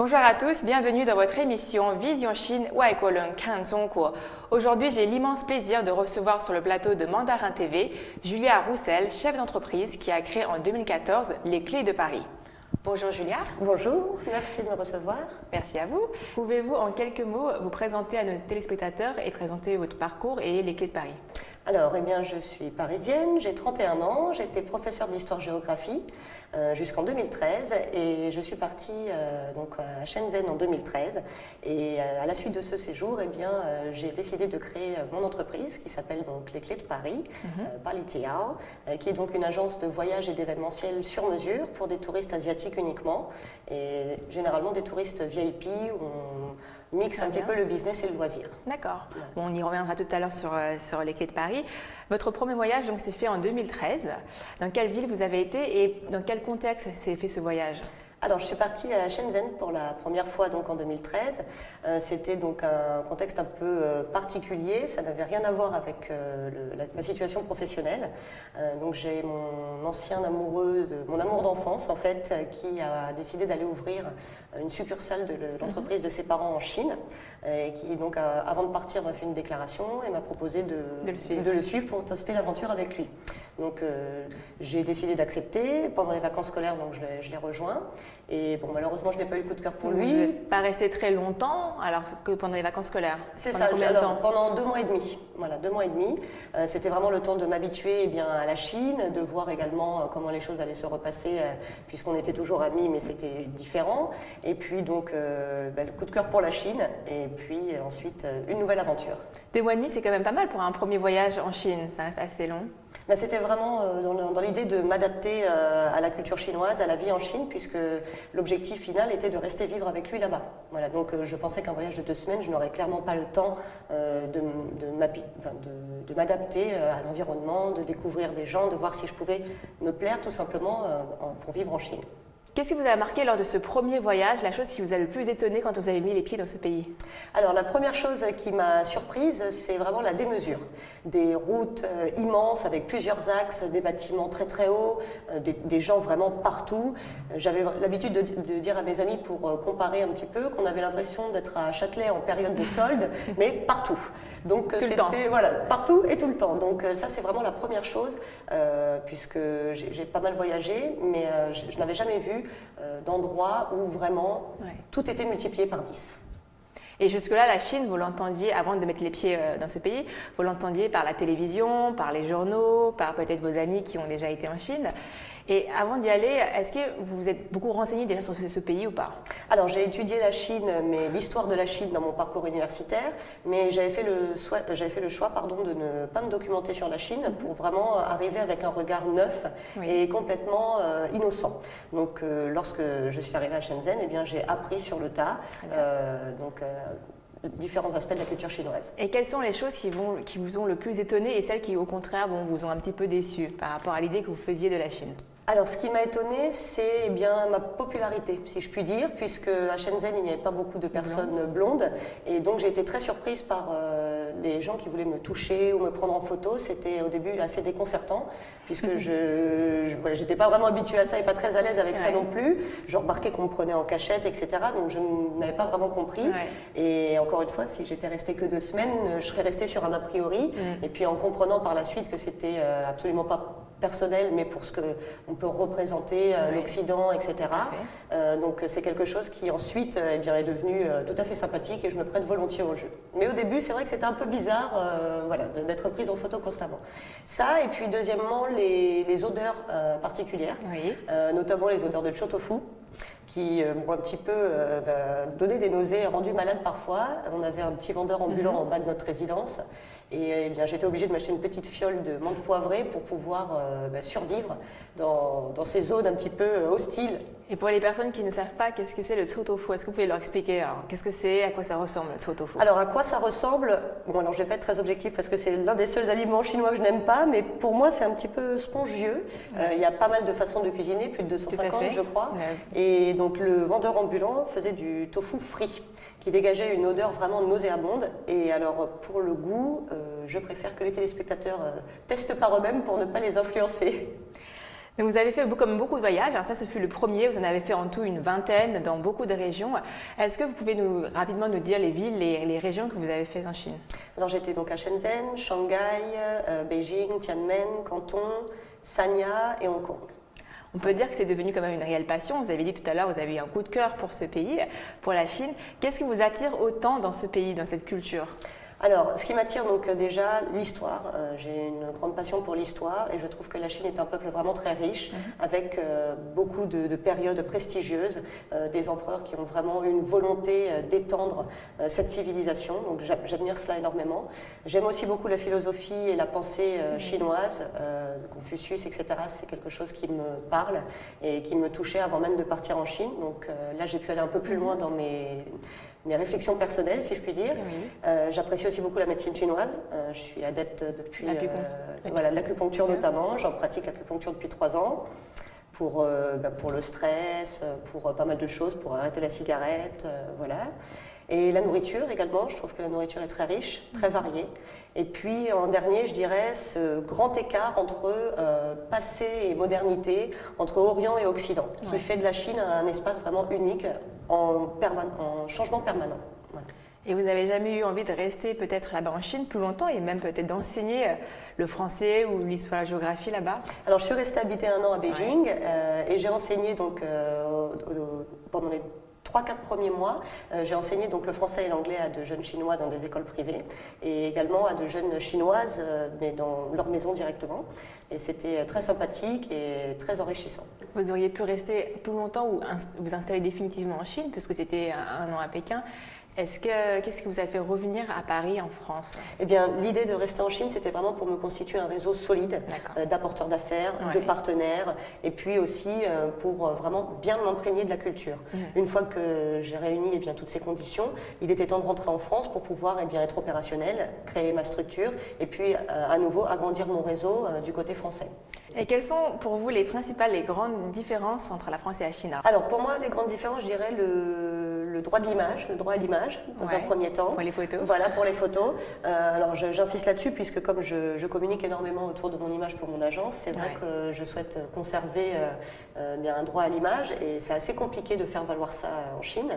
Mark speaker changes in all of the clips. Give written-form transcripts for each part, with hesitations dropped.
Speaker 1: Bonjour à tous, bienvenue dans votre émission Vision Chine Waikolen Kan Zhongguo. Aujourd'hui, j'ai l'immense plaisir de recevoir sur le plateau de Mandarin TV Julia Roussel, chef d'entreprise qui a créé en 2014 les Clés de Paris. Bonjour Julia.
Speaker 2: Bonjour, merci de me recevoir.
Speaker 1: Merci à vous. Pouvez-vous en quelques mots vous présenter à nos téléspectateurs et présenter votre parcours et les Clés de Paris?
Speaker 2: Alors, je suis parisienne, j'ai 31 ans, j'étais professeure d'histoire-géographie jusqu'en 2013 et je suis partie donc à Shenzhen en 2013 et à la suite de ce séjour, j'ai décidé de créer mon entreprise qui s'appelle donc Les Clés de Paris, Palitiao, qui est donc une agence de voyage et d'événementiel sur mesure pour des touristes asiatiques uniquement et généralement des touristes VIP où on mixe un petit peu le business et le loisir.
Speaker 1: D'accord. Bon, on y reviendra tout à l'heure sur les Clés de Paris. Votre premier voyage donc s'est fait en 2013. Dans quelle ville vous avez été et dans quel contexte s'est fait ce voyage?
Speaker 2: Alors, je suis partie à Shenzhen pour la première fois donc en 2013. C'était donc un contexte un peu particulier. Ça n'avait rien à voir avec ma situation professionnelle. Donc, j'ai mon ancien amoureux, mon amour d'enfance en fait, qui a décidé d'aller ouvrir une succursale de l'entreprise de ses parents en Chine. Et qui donc, avant de partir, m'a fait une déclaration et m'a proposé de le suivre pour tester l'aventure avec lui. Donc, j'ai décidé d'accepter. Pendant les vacances scolaires, donc je l'ai rejoint. Et bon, malheureusement, je n'ai pas eu le coup de cœur pour lui.
Speaker 1: Vous n'êtes pas resté très longtemps, alors que pendant les vacances scolaires?
Speaker 2: C'est ça, pendant 2 mois et demi. Voilà, 2 mois et demi. C'était vraiment le temps de m'habituer à la Chine, de voir également comment les choses allaient se repasser, puisqu'on était toujours amis, mais c'était différent. Et puis donc, le coup de cœur pour la Chine, et puis ensuite, une nouvelle aventure.
Speaker 1: 2 mois et demi, c'est quand même pas mal pour un premier voyage en Chine, ça reste assez long.
Speaker 2: C'était vraiment dans l'idée de m'adapter à la culture chinoise, à la vie en Chine, puisque l'objectif final était de rester vivre avec lui là-bas. Voilà, donc je pensais qu'un voyage de 2 semaines, je n'aurais clairement pas le temps de m'adapter à l'environnement, de découvrir des gens, de voir si je pouvais me plaire tout simplement pour vivre en Chine.
Speaker 1: Qu'est-ce qui vous a marqué lors de ce premier voyage, la chose qui vous a le plus étonné quand vous avez mis les pieds dans ce pays?
Speaker 2: Alors la première chose qui m'a surprise, c'est vraiment la démesure. Des routes immenses avec plusieurs axes, des bâtiments très très hauts, des gens vraiment partout. J'avais l'habitude de dire à mes amis pour comparer un petit peu qu'on avait l'impression d'être à Châtelet en période de solde, mais partout. Donc c'était partout et tout le temps. Donc ça c'est vraiment la première chose, puisque j'ai pas mal voyagé, mais je n'avais jamais vu d'endroits où vraiment tout était multiplié par 10.
Speaker 1: Et jusque-là, la Chine, vous l'entendiez, avant de mettre les pieds dans ce pays, vous l'entendiez par la télévision, par les journaux, par peut-être vos amis qui ont déjà été en Chine. Et avant d'y aller, est-ce que vous vous êtes beaucoup renseigné déjà sur ce pays ou pas?
Speaker 2: Alors j'ai étudié la Chine, mais l'histoire de la Chine dans mon parcours universitaire, mais j'avais fait le choix de ne pas me documenter sur la Chine pour vraiment arriver avec un regard neuf et complètement innocent. Donc lorsque je suis arrivée à Shenzhen, j'ai appris sur le tas. Différents aspects de la culture chinoise.
Speaker 1: Et quelles sont les choses qui vous ont le plus étonné et celles qui, au contraire, vous ont un petit peu déçu par rapport à l'idée que vous faisiez de la Chine?
Speaker 2: Alors, ce qui m'a étonnée, c'est ma popularité, si je puis dire, puisque à Shenzhen, il n'y avait pas beaucoup de personnes blondes. Et donc, j'ai été très surprise par les gens qui voulaient me toucher ou me prendre en photo. C'était au début assez déconcertant, puisque je n'étais pas vraiment habituée à ça et pas très à l'aise avec ça non plus. Je remarquais qu'on me prenait en cachette, etc. Donc, je n'avais pas vraiment compris. Et encore une fois, si j'étais restée que 2 semaines, je serais restée sur un a priori. Et puis, en comprenant par la suite que c'était absolument pas personnel, mais pour ce qu'on peut représenter l'Occident, etc. Donc c'est quelque chose qui ensuite est devenu tout à fait sympathique et je me prête volontiers au jeu. Mais au début, c'est vrai que c'était un peu bizarre d'être prise en photo constamment. Ça, et puis deuxièmement, les odeurs particulières, notamment les odeurs de chotofu, qui m'ont un petit peu donné des nausées et rendu malade parfois. On avait un petit vendeur ambulant en bas de notre résidence et j'étais obligée de m'acheter une petite fiole de menthe poivrée pour pouvoir survivre dans ces zones un petit peu hostiles.
Speaker 1: Et pour les personnes qui ne savent pas qu'est-ce que c'est le tso-tofu, est-ce que vous pouvez leur expliquer qu'est-ce que c'est, à quoi ça ressemble le tso-tofu? Alors
Speaker 2: à quoi ça ressemble? Bon, alors je vais pas être très objective parce que c'est l'un des seuls aliments chinois que je n'aime pas, mais pour moi c'est un petit peu spongieux. Il y a pas mal de façons de cuisiner, plus de 250 je crois. Et donc le vendeur ambulant faisait du tofu frit qui dégageait une odeur vraiment nauséabonde. Et alors pour le goût, je préfère que les téléspectateurs testent par eux-mêmes pour ne pas les influencer.
Speaker 1: Donc vous avez fait comme beaucoup de voyages, alors ça ce fut le premier, vous en avez fait en tout une vingtaine dans beaucoup de régions. Est-ce que vous pouvez rapidement nous dire les villes, les régions que vous avez faites en Chine?
Speaker 2: Alors j'étais donc à Shenzhen, Shanghai, Beijing, Tiananmen, Canton, Sanya et Hong Kong.
Speaker 1: On peut dire que c'est devenu quand même une réelle passion. Vous avez dit tout à l'heure, vous avez eu un coup de cœur pour ce pays, pour la Chine. Qu'est-ce qui vous attire autant dans ce pays, dans cette culture?
Speaker 2: Alors, ce qui m'attire donc déjà, l'histoire. J'ai une grande passion pour l'histoire et je trouve que la Chine est un peuple vraiment très riche, avec beaucoup de périodes prestigieuses, des empereurs qui ont vraiment une volonté d'étendre cette civilisation. Donc j'admire cela énormément. J'aime aussi beaucoup la philosophie et la pensée chinoise, Confucius, etc. C'est quelque chose qui me parle et qui me touchait avant même de partir en Chine. Donc là, j'ai pu aller un peu plus loin dans mes réflexions personnelles, si je puis dire. Oui. J'apprécie aussi beaucoup la médecine chinoise. Je suis adepte depuis l'acupuncture notamment. J'en pratique l'acupuncture depuis 3 ans pour le stress, pour pas mal de choses, pour arrêter la cigarette, voilà. Et la nourriture également, je trouve que la nourriture est très riche, très variée. Et puis en dernier, je dirais ce grand écart entre passé et modernité, entre Orient et Occident, qui fait de la Chine un espace vraiment unique en changement permanent. Voilà.
Speaker 1: Et vous n'avez jamais eu envie de rester peut-être là-bas en Chine plus longtemps et même peut-être d'enseigner le français ou l'histoire, la géographie là-bas?
Speaker 2: Alors je suis restée habiter 1 an à Beijing et j'ai enseigné donc pendant les 3-4 premiers mois, j'ai enseigné donc le français et l'anglais à de jeunes Chinois dans des écoles privées et également à de jeunes Chinoises, mais dans leur maison directement. Et c'était très sympathique et très enrichissant.
Speaker 1: Vous auriez pu rester plus longtemps ou vous installer définitivement en Chine, puisque c'était 1 an à Pékin. Qu'est-ce qui vous a fait revenir à Paris, en France?
Speaker 2: Eh bien, l'idée de rester en Chine, c'était vraiment pour me constituer un réseau solide d'apporteurs d'affaires, de partenaires, et puis aussi pour vraiment bien m'imprégner de la culture. Une fois que j'ai réuni toutes ces conditions, il était temps de rentrer en France pour pouvoir être opérationnel, créer ma structure, et puis à nouveau agrandir mon réseau du côté français.
Speaker 1: Et quelles sont pour vous les grandes différences entre la France et la Chine?
Speaker 2: Alors pour moi, les grandes différences, je dirais le droit de l'image, le droit à l'image dans un premier temps.
Speaker 1: Pour les photos.
Speaker 2: Voilà, pour les photos. Alors j'insiste là-dessus puisque comme je communique énormément autour de mon image pour mon agence, c'est vrai que je souhaite conserver un droit à l'image et c'est assez compliqué de faire valoir ça en Chine.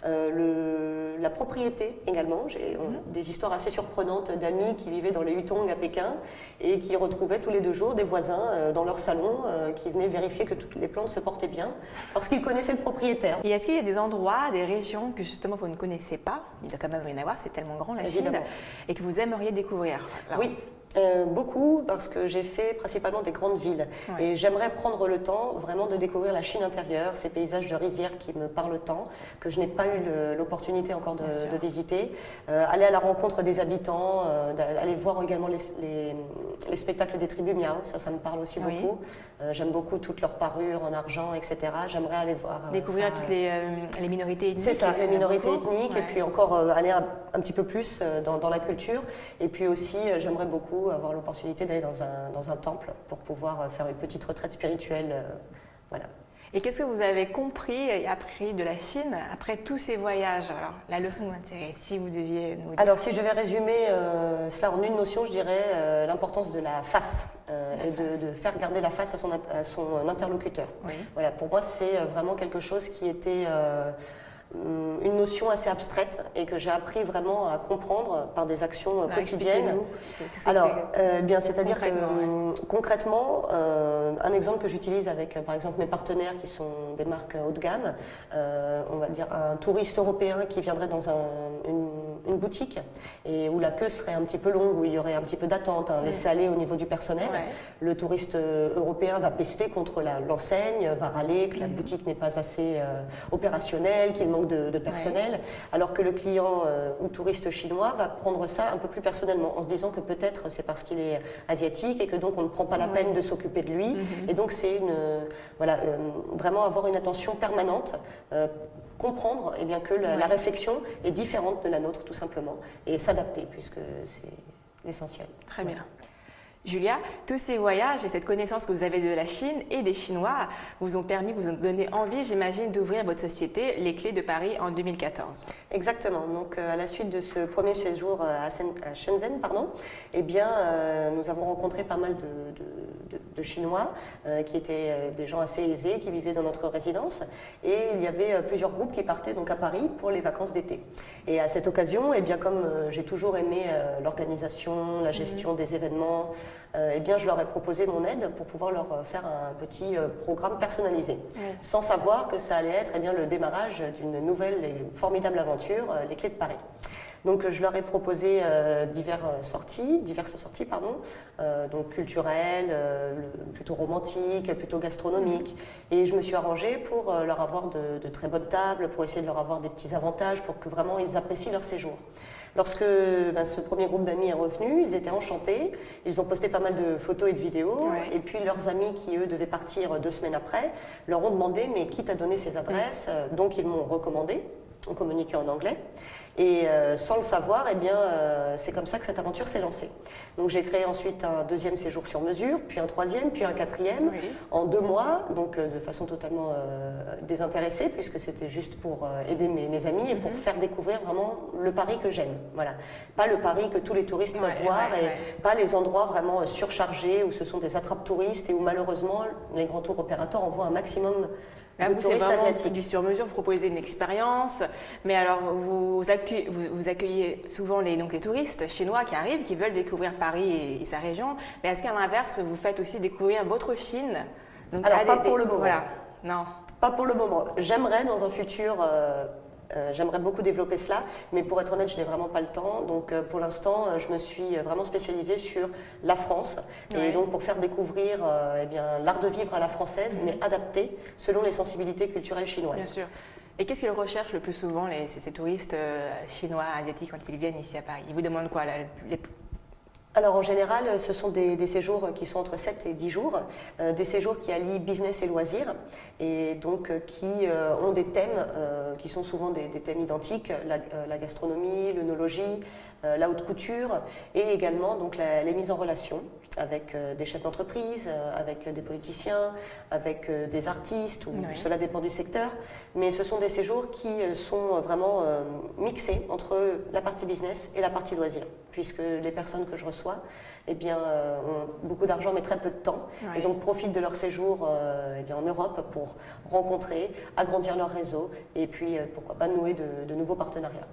Speaker 2: La propriété également, j'ai des histoires assez surprenantes d'amis qui vivaient dans les Hutong à Pékin et qui retrouvaient tous les 2 jours des voisins dans leur salon qui venaient vérifier que toutes les plantes se portaient bien parce qu'ils connaissaient le propriétaire.
Speaker 1: Et est-ce qu'il y a des endroits, des régions que justement vous ne connaissez pas, il doit quand même rien à voir, c'est tellement grand la Chine, et que vous aimeriez découvrir? Alors,
Speaker 2: oui. Beaucoup parce que j'ai fait principalement des grandes villes et j'aimerais prendre le temps vraiment de découvrir la Chine intérieure, ces paysages de rizières qui me parlent tant, que je n'ai pas eu l'opportunité encore de visiter, aller à la rencontre des habitants, aller voir également les spectacles des tribus Miao, ça me parle aussi beaucoup. J'aime beaucoup toutes leurs parures en argent, etc. J'aimerais aller voir
Speaker 1: découvrir toutes les minorités ethniques.
Speaker 2: C'est ça, les minorités ethniques et puis encore aller un petit peu plus dans la culture et puis aussi j'aimerais beaucoup avoir l'opportunité d'aller dans un temple pour pouvoir faire une petite retraite spirituelle. Voilà.
Speaker 1: Et qu'est-ce que vous avez compris et appris de la Chine après tous ces voyages? Alors, la leçon d'intérêt, si vous deviez nous dire.
Speaker 2: Alors, si je vais résumer cela en une notion, je dirais l'importance de la face de faire garder la face à son interlocuteur. Oui. Voilà, pour moi, c'est vraiment quelque chose qui était une notion assez abstraite et que j'ai appris vraiment à comprendre par des actions quotidiennes. Alors, c'est-à-dire que concrètement, un exemple que j'utilise avec par exemple mes partenaires qui sont des marques haut de gamme, on va dire un touriste européen qui viendrait dans une boutique et où la queue serait un petit peu longue, où il y aurait un petit peu d'attente, laisser aller au niveau du personnel. Le touriste européen va pester contre l'enseigne, va râler que la boutique n'est pas assez opérationnelle, qu'il manque de personnel, alors que le client ou touriste chinois va prendre ça un peu plus personnellement en se disant que peut-être c'est parce qu'il est asiatique et que donc on ne prend pas la peine de s'occuper de lui et donc c'est vraiment avoir une attention permanente, comprendre que la réflexion est différente de la nôtre tout simplement et s'adapter puisque c'est l'essentiel.
Speaker 1: Très bien. Julia, tous ces voyages et cette connaissance que vous avez de la Chine et des Chinois vous ont donné envie, j'imagine, d'ouvrir votre société Les Clés de Paris en 2014.
Speaker 2: Exactement. Donc, à la suite de ce premier séjour à Shenzhen, eh bien, nous avons rencontré pas mal de Chinois qui étaient des gens assez aisés, qui vivaient dans notre résidence. Et il y avait plusieurs groupes qui partaient donc à Paris pour les vacances d'été. Et à cette occasion, eh bien, comme j'ai toujours aimé l'organisation, la gestion des événements, eh bien, je leur ai proposé mon aide pour pouvoir leur faire un petit programme personnalisé, sans savoir que ça allait être eh bien, le démarrage d'une nouvelle et formidable aventure, les Clés de Paris. Donc je leur ai proposé diverses sorties, donc culturelles, plutôt romantiques, plutôt gastronomiques. Et je me suis arrangée pour leur avoir de très bonnes tables, pour essayer de leur avoir des petits avantages, pour que vraiment ils apprécient leur séjour. Lorsque ce premier groupe d'amis est revenu, ils étaient enchantés, ils ont posté pas mal de photos et de vidéos, et puis leurs amis qui eux devaient partir 2 semaines après, leur ont demandé mais qui t'a donné ces adresses, donc ils m'ont recommandé, on communiquait en anglais. Et sans le savoir, eh bien, c'est comme ça que cette aventure s'est lancée. Donc j'ai créé ensuite un 2e séjour sur mesure, puis un 3e, puis un 4e, en 2 mois, donc de façon totalement désintéressée, puisque c'était juste pour aider mes amis et pour faire découvrir vraiment le Paris que j'aime. Voilà. Pas le Paris que tous les touristes peuvent voir, et pas les endroits vraiment surchargés où ce sont des attrapes touristes et où malheureusement les grands tours opérateurs envoient un maximum
Speaker 1: là,
Speaker 2: de
Speaker 1: vous, c'est
Speaker 2: touristes
Speaker 1: vraiment
Speaker 2: asiatiques.
Speaker 1: du sur-mesure, vous proposez une expérience, mais alors vous accueillez souvent les touristes chinois qui arrivent, qui veulent découvrir Paris et sa région, mais est-ce qu'à l'inverse, vous faites aussi découvrir votre Chine?
Speaker 2: Donc, alors, pas pour le moment.
Speaker 1: Voilà, non.
Speaker 2: Pas pour le moment. J'aimerais dans un futur... j'aimerais beaucoup développer cela, mais pour être honnête, je n'ai vraiment pas le temps. Donc pour l'instant, je me suis vraiment spécialisée sur la France. Et donc pour faire découvrir eh bien, l'art de vivre à la française, mais adapté selon les sensibilités culturelles chinoises.
Speaker 1: Bien sûr. Et qu'est-ce qu'ils recherchent le plus souvent, ces touristes chinois, asiatiques, quand ils viennent ici à Paris? Ils vous demandent quoi
Speaker 2: Alors en général, ce sont des séjours qui sont entre 7 et 10 jours, des séjours qui allient business et loisirs, et donc qui ont des thèmes qui sont souvent des thèmes identiques, la gastronomie, l'œnologie, la haute couture, et également donc les mises en relation avec des chefs d'entreprise, avec des politiciens, avec des artistes, ou cela dépend du secteur, mais ce sont des séjours qui sont vraiment mixés entre la partie business et la partie loisirs, puisque les personnes que je reçois eh bien, ont beaucoup d'argent mais très peu de temps, et donc profitent de leur séjour eh bien, en Europe pour rencontrer, agrandir leur réseau et puis pourquoi pas nouer de nouveaux partenariats.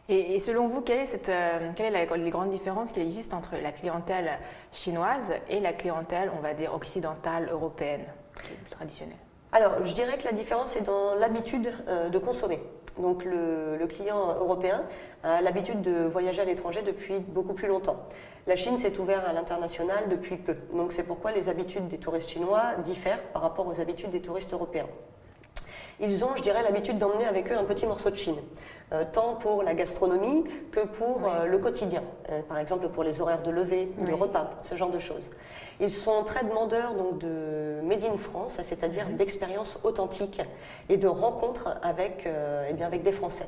Speaker 1: Et selon vous, quelle est les grandes différences qu'il existe entre la clientèle chinoise et la clientèle, on va dire, occidentale, européenne, qui est plus traditionnelle?
Speaker 2: Alors, je dirais que la différence est dans l'habitude de consommer. Donc, le client européen a l'habitude de voyager à l'étranger depuis beaucoup plus longtemps. La Chine s'est ouverte à l'international depuis peu. Donc, c'est pourquoi les habitudes des touristes chinois diffèrent par rapport aux habitudes des touristes européens. Ils ont, je dirais, l'habitude d'emmener avec eux un petit morceau de Chine, tant pour la gastronomie que pour le quotidien, par exemple pour les horaires de lever, de repas, ce genre de choses. Ils sont très demandeurs donc, de Made in France, c'est-à-dire d'expériences authentiques et de rencontres avec, eh bien, avec des Français.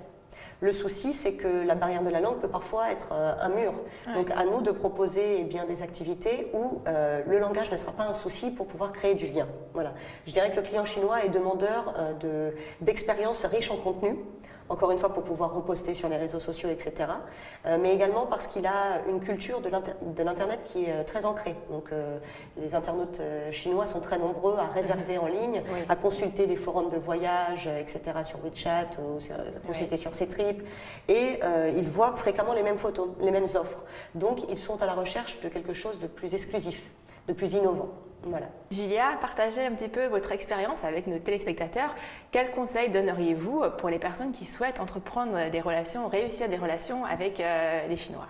Speaker 2: Le souci, c'est que la barrière de la langue peut parfois être un mur. Donc, à nous de proposer eh bien, des activités où le langage ne sera pas un souci pour pouvoir créer du lien. Voilà. Je dirais que le client chinois est demandeur d'expériences riches en contenu, encore une fois pour pouvoir reposter sur les réseaux sociaux, etc. Mais également parce qu'il a une culture de l'Internet qui est très ancrée. Donc, les internautes chinois sont très nombreux à réserver en ligne, à consulter des forums de voyage, etc. sur WeChat, ou à consulter sur Ctrip. Et ils voient fréquemment les mêmes photos, les mêmes offres. Donc, ils sont à la recherche de quelque chose de plus exclusif, de plus innovant. Voilà.
Speaker 1: Julia, partagez un petit peu votre expérience avec nos téléspectateurs. Quels conseils donneriez-vous pour les personnes qui souhaitent entreprendre des relations, réussir des relations avec les Chinois?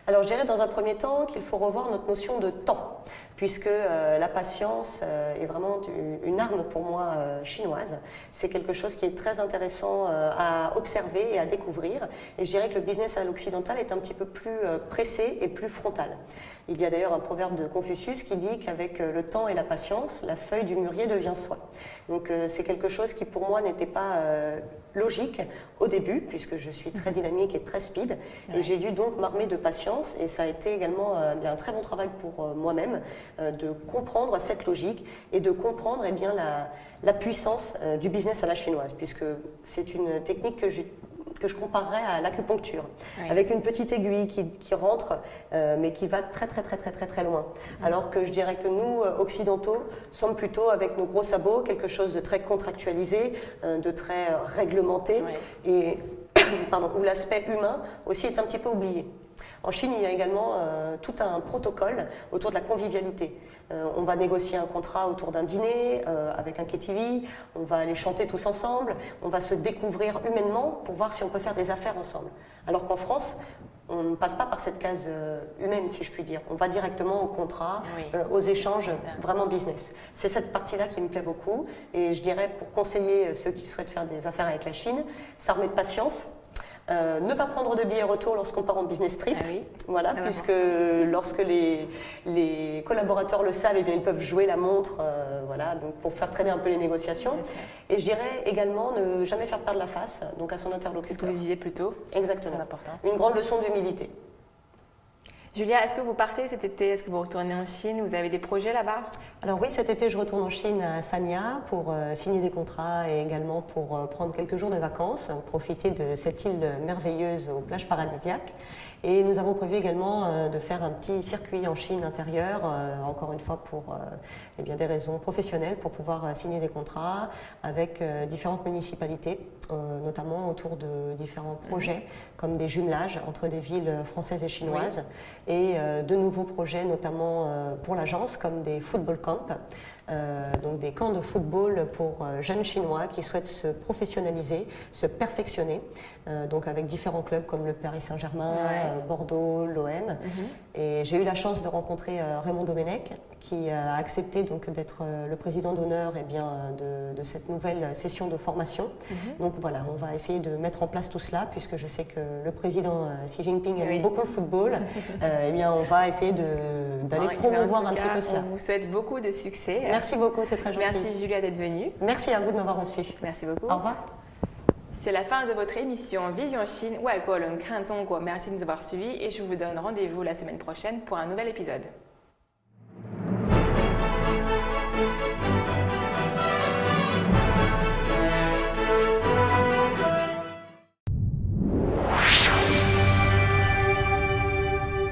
Speaker 2: Alors je dirais dans un premier temps qu'il faut revoir notre notion de temps, puisque la patience est vraiment une arme pour moi chinoise. C'est quelque chose qui est très intéressant à observer et à découvrir. Et je dirais que le business à l'occidental est un petit peu plus pressé et plus frontal. Il y a d'ailleurs un proverbe de Confucius qui dit qu'avec le temps et la patience, la feuille du mûrier devient soie. Donc c'est quelque chose qui pour moi n'était pas logique au début, puisque je suis très dynamique et très speed, et j'ai dû donc m'armer de patience patience et ça a été également bien, un très bon travail pour moi-même de comprendre cette logique et de comprendre bien, la puissance du business à la chinoise, puisque c'est une technique que je comparerais à l'acupuncture, avec une petite aiguille qui rentre, mais qui va très loin. Alors que je dirais que nous, occidentaux, sommes plutôt avec nos gros sabots, quelque chose de très contractualisé, de très réglementé, et où l'aspect humain aussi est un petit peu oublié. En Chine, il y a également tout un protocole autour de la convivialité. On va négocier un contrat autour d'un dîner avec un KTV, on va aller chanter tous ensemble, on va se découvrir humainement pour voir si on peut faire des affaires ensemble. Alors qu'en France, on ne passe pas par cette case humaine, si je puis dire. On va directement au contrat, aux échanges vraiment business. C'est cette partie-là qui me plaît beaucoup. Et je dirais, pour conseiller ceux qui souhaitent faire des affaires avec la Chine, ça remet de patience. Ne pas prendre de billets retour lorsqu'on part en business trip, voilà, puisque lorsque les collaborateurs le savent, eh bien, ils peuvent jouer la montre, voilà, donc pour faire traîner un peu les négociations. Et je dirais également ne jamais faire perdre la face donc à son interlocuteur.
Speaker 1: C'est ce que vous disiez plus tôt.
Speaker 2: Exactement. Une grande leçon d'humilité.
Speaker 1: Julia, est-ce que vous partez cet été? Est-ce que vous retournez en Chine? Vous avez des projets là-bas?
Speaker 2: Alors oui, cet été, je retourne en Chine à Sanya pour signer des contrats et également pour prendre quelques jours de vacances, profiter de cette île merveilleuse aux plages paradisiaques. Et nous avons prévu également de faire un petit circuit en Chine intérieure, encore une fois pour eh bien, des raisons professionnelles, pour pouvoir signer des contrats avec différentes municipalités, notamment autour de différents projets, comme des jumelages entre des villes françaises et chinoises, et de nouveaux projets, notamment pour l'agence, comme des football camps. Donc des camps de football pour jeunes Chinois qui souhaitent se professionnaliser, se perfectionner, donc avec différents clubs comme le Paris Saint-Germain, Bordeaux, l'OM. Et j'ai eu la chance de rencontrer Raymond Domenech qui a accepté donc d'être le président d'honneur de cette nouvelle session de formation. Donc voilà, on va essayer de mettre en place tout cela puisque je sais que le président Xi Jinping aime beaucoup le football. Eh bien, on va essayer d'aller promouvoir un petit peu cela.
Speaker 1: On vous souhaite beaucoup de succès.
Speaker 2: Merci beaucoup, c'est très gentil.
Speaker 1: Merci Julia d'être venue.
Speaker 2: Merci à vous de m'avoir reçu.
Speaker 1: Merci beaucoup.
Speaker 2: Au revoir.
Speaker 1: C'est la fin de votre émission Vision Chine, Merci de nous avoir suivis et je vous donne rendez-vous la semaine prochaine pour un nouvel épisode.